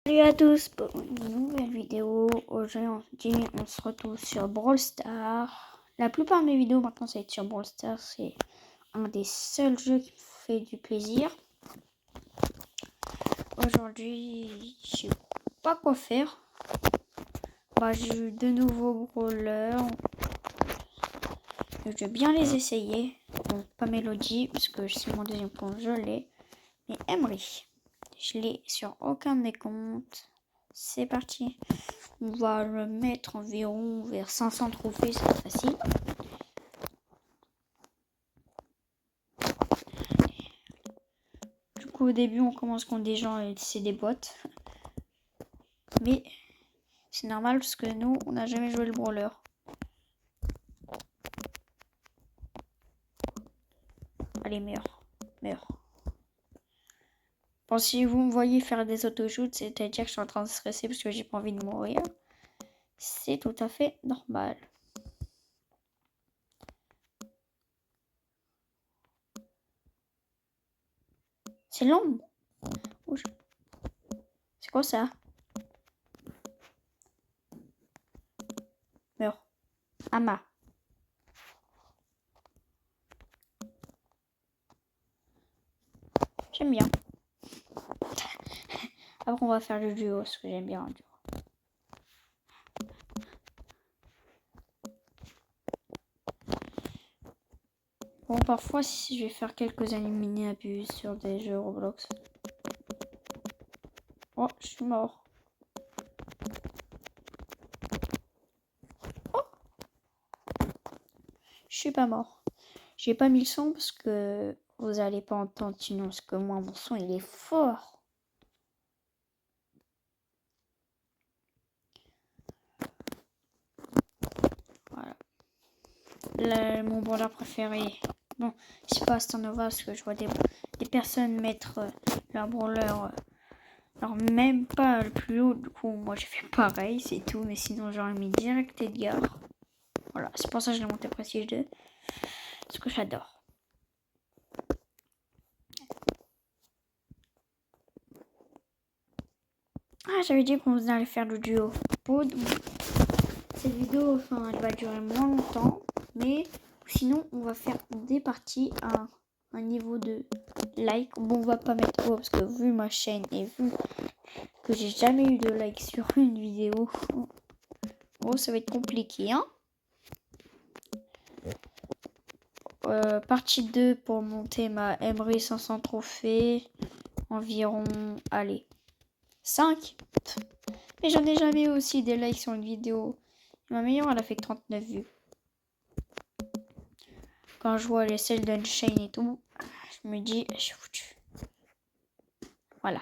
Salut à tous pour une nouvelle vidéo. Aujourd'hui, on se retrouve sur Brawl Stars. La plupart de mes vidéos maintenant, ça va être sur Brawl Stars. C'est un des seuls jeux qui me fait du plaisir. Aujourd'hui, je sais pas quoi faire. J'ai eu de nouveaux brawlers. Je vais bien les essayer. Bon, pas Mélodie, parce que c'est mon deuxième compte, je l'ai. Mais Emery, je l'ai sur aucun de mes comptes. C'est parti. On va le mettre environ vers 500 trophées, c'est facile. Du coup, au début, on commence contre des gens et c'est des bots. Mais c'est normal parce que nous, on n'a jamais joué le brawler. Allez, meurs. Meurs. Bon, si vous me voyez faire des auto-shoots, c'est-à-dire que je suis en train de stresser parce que j'ai pas envie de mourir. C'est tout à fait normal. C'est l'ombre. C'est quoi ça? Meurs. Ama. J'aime bien. Après, on va faire le duo, parce que j'aime bien un duo. Bon, parfois, si je vais faire quelques éliminés abus sur des jeux Roblox. Oh, je suis mort. Oh, je suis pas mort. J'ai pas mis le son parce que vous allez pas entendre sinon, parce que moi, mon son, il est fort. Voilà. Mon brawler préféré. Bon, c'est pas Astanova parce que je vois des personnes mettre leur brawler, alors même pas le plus haut. Du coup, moi, j'ai fait pareil, c'est tout. Mais sinon, j'aurais mis direct Edgar. Voilà, c'est pour ça que je l'ai monté Prestige 2. Parce que j'adore. Ah, j'avais dit qu'on allait faire le duo. Cette vidéo, enfin, elle va durer moins longtemps. Mais sinon, on va faire des parties à un niveau de like. Bon, on va pas mettre haut parce que vu ma chaîne et vu que j'ai jamais eu de like sur une vidéo, bon, ça va être compliqué, hein. Partie 2 pour monter ma Emery 500 trophées. Environ, allez, 5. Mais j'en ai jamais eu aussi des likes sur une vidéo. Ma meilleure, elle a fait 39 vues. Quand je vois les celles d'Unchained et tout, je me dis, je suis foutu. Voilà.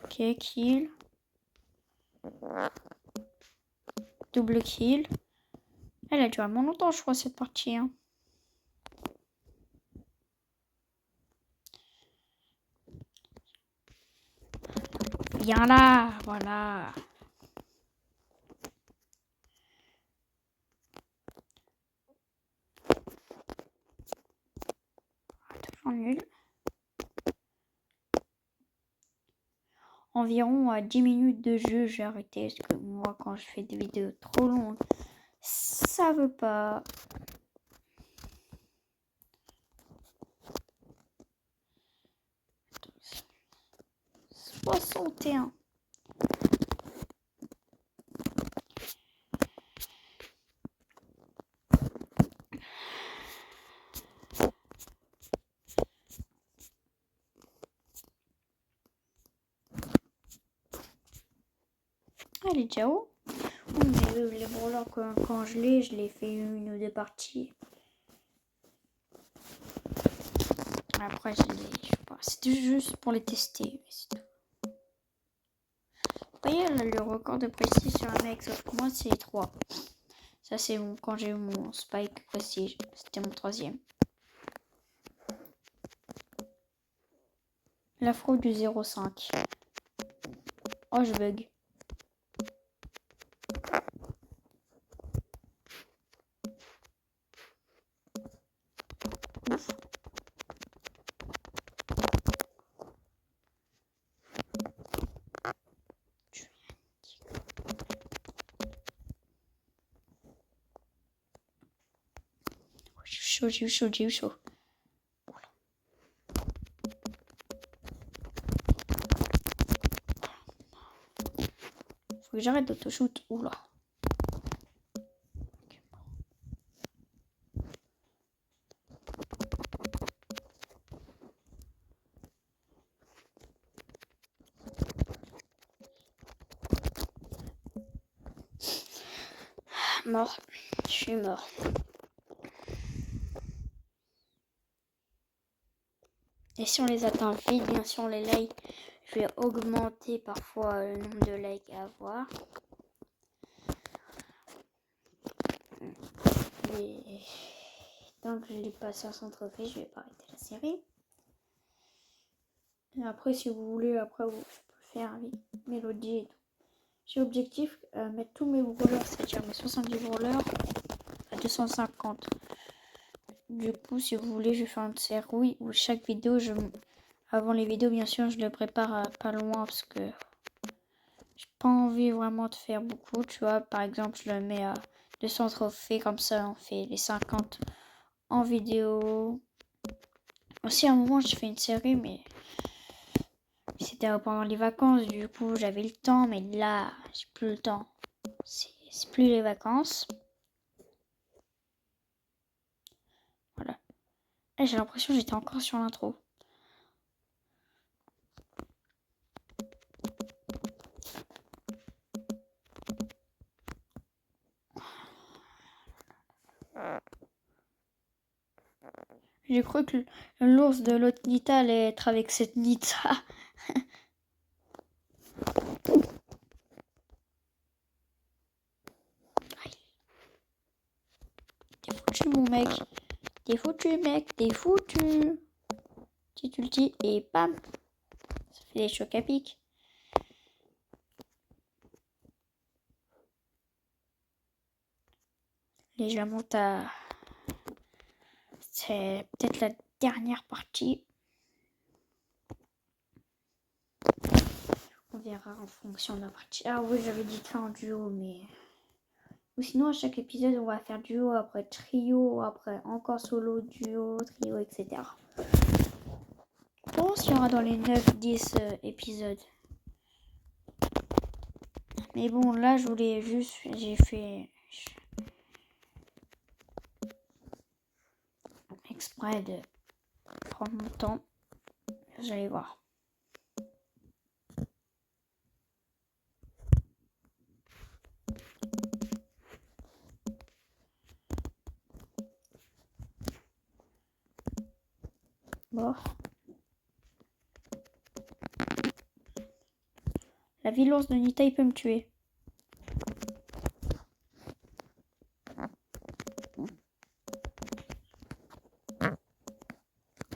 Ok, kill. Double kill. Elle a duré moins longtemps, je crois, cette partie. Hein. Viens là, voilà. Toujours nul. Environ à 10 minutes de jeu, j'ai arrêté. Parce que moi, quand je fais des vidéos trop longues, ça veut pas. 61. Elle est déjà haut. Oui, mais les brawlers, quand je l'ai fait une ou deux parties. Après, je sais pas. C'était juste pour les tester. Vous voyez, là, le record de prestige sur un mec, sauf que moi, c'est 3. Ça, c'est bon, quand j'ai eu mon spike prestige. C'était mon 3e. L'afro du 0,5. Oh, je bug. J'ai eu chaud. Faut que j'arrête d'auto-shoot. Oula. Mort. Je suis mort. Et si on les atteint vite, bien sûr, les likes, je vais augmenter parfois le nombre de likes à avoir. Et tant que je l'ai pas 500 trophées, je vais pas arrêter la série. Et après, si vous voulez, après, je peux faire avec Mélodie et tout. J'ai objectif mettre tous mes brawlers, c'est-à-dire mes 70 brawlers à 250. Du coup, si vous voulez, je vais faire une série où chaque vidéo, avant les vidéos, bien sûr, je le prépare pas loin parce que j'ai pas envie vraiment de faire beaucoup. Tu vois, par exemple, je le mets à 200 trophées, comme ça, on fait les 50 en vidéo. Aussi, à un moment, je fais une série, mais c'était pendant les vacances. Du coup, j'avais le temps, mais là, j'ai plus le temps. C'est plus les vacances. Voilà. Et j'ai l'impression que j'étais encore sur l'intro. J'ai cru que l'ours de l'autre Nita allait être avec cette Nita. T'es foutu, mon mec. T'es foutu, mec. T'es foutu. Petit ulti et bam. Ça fait des chocs à pic. Et je la monte à... C'est peut-être la dernière partie. On verra en fonction de la partie. Ah oui, j'avais dit de faire en duo, mais... Ou sinon, à chaque épisode, on va faire duo, après trio, après encore solo, duo, trio, etc. Je pense qu'il y aura dans les 9-10 épisodes. Mais bon, là, je voulais juste... J'ai fait... exprès de prendre mon temps. Vous allez voir. Bon. La vie l'ours de Nita, il peut me tuer.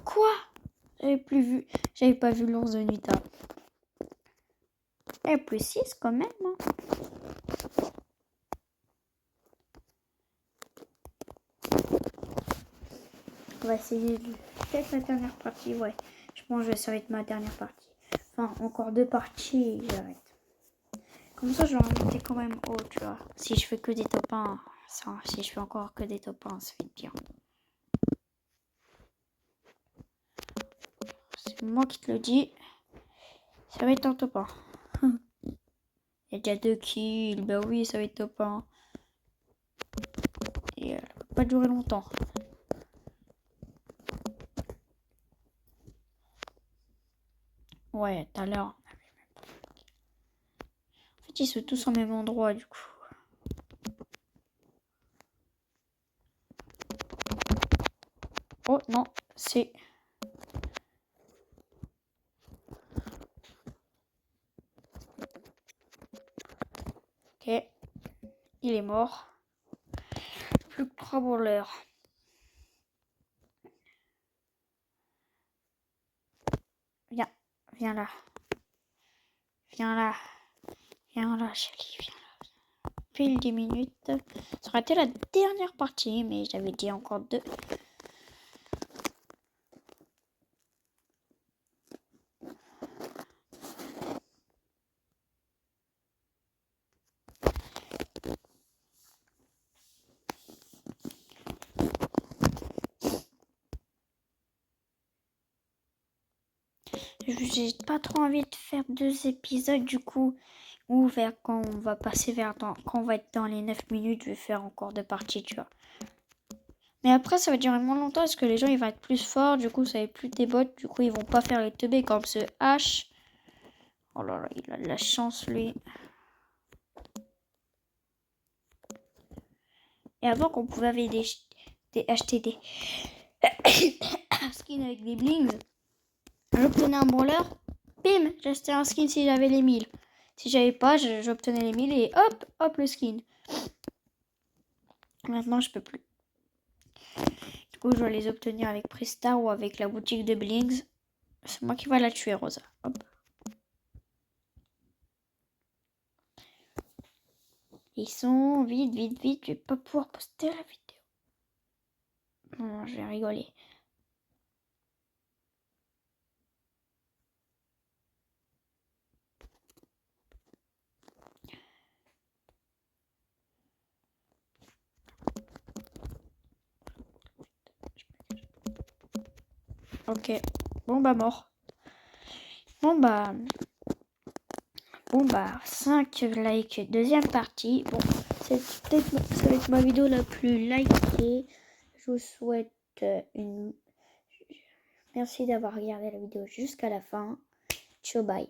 Quoi? J'avais pas vu l'ours de Nita. Eh, plus 6 quand même. Hein. On va essayer de... Peut-être la dernière partie, ouais. Je pense que ça va être ma dernière partie. Enfin, encore 2 parties et j'arrête. Comme ça, je vais en monter quand même haut, tu vois. Si je fais que des top 1, si je fais encore que des top 1, ça va être bien. C'est moi qui te le dis. Ça va être un top 1. Il y a déjà 2 kills. Bah oui, ça va être top 1. Et elle va pas durer longtemps. Ouais, tout à l'heure. En fait, ils sont tous au même endroit, du coup. Oh non, c'est... Ok. Il est mort. Plus que 3 brawlers. Viens. Viens là. Viens là. Viens là, chérie. Viens là. Pile 10 minutes. Ça aurait été la dernière partie, mais j'avais dit encore 2. J'ai pas trop envie de faire 2 épisodes du coup. Ou vers quand on va passer quand on va être dans les 9 minutes, je vais faire encore 2 parties, tu vois. Mais après, ça va durer moins longtemps parce que les gens ils vont être plus forts. Du coup, ça va être plus des bots. Du coup, ils vont pas faire les teubés comme ce H. Oh là là, il a de la chance, lui. Et avant qu'on pouvait acheter des skins avec des blings, j'obtenais un branleur. Bim, j'achetais un skin si j'avais les 1000. Si j'avais pas, j'obtenais les 1000 et hop, le skin. Maintenant, je peux plus. Du coup, je dois les obtenir avec Prestar ou avec la boutique de Blings. C'est moi qui va la tuer, Rosa. Hop. Ils sont vite. Je vais pas pouvoir poster la vidéo. Non, je vais rigoler. Ok. Bon bah mort. Bon bah 5 likes. Deuxième partie. Bon, ça va être ma vidéo la plus likée. Je vous souhaite une... Merci d'avoir regardé la vidéo jusqu'à la fin. Ciao, bye.